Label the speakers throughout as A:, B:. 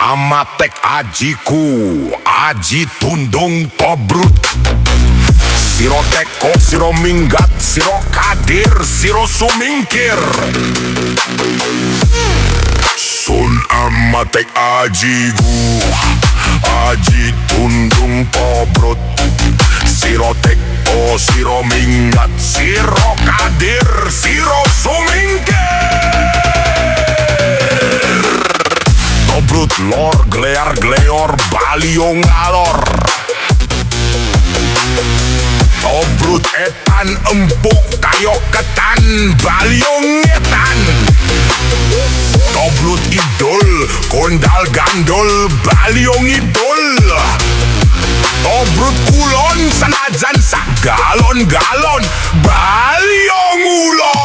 A: amatek ajiku, aji tundung tobrut. Siro teko, siro minggat, siro kadir, siro sumingkir. Sun amatek ajiku, aji tundung tobrut. Siro teko, siro minggat, siro kadir, siro sumingkir. Tobrut lor, glear gleor, baliong alor. Tobrut etan empuk kayo ketan, baliong etan. Tobrut idol, kondal gandol, baliong idol. Tobrut kulon, sanajan sak galon-galon, baliong ulon.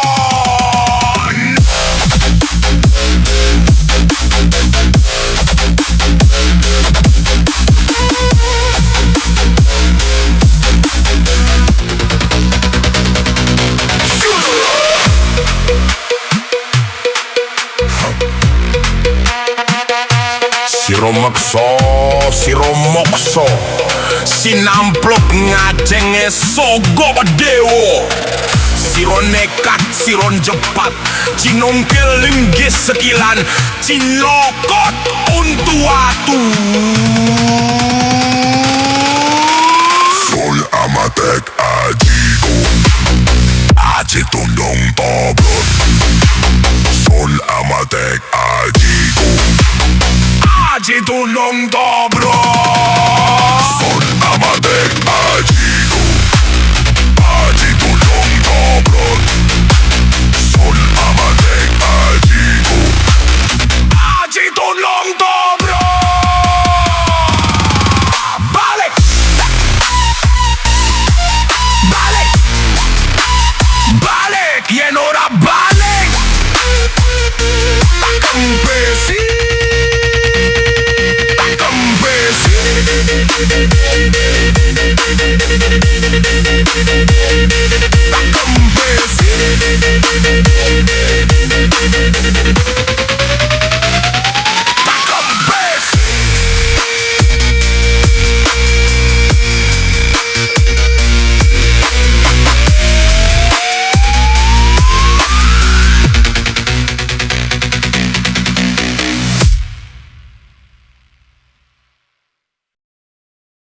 A: Siro mekso, siro mokso, sinamplok ngajenge sogo badewo. Siro nekat, siro jepat, cinongkel linggis sekilan, cinlokot untu atu. Sol amatek ajiku, aji tundung tobrut. Sol amatek ajiku, aji tundung tobrut.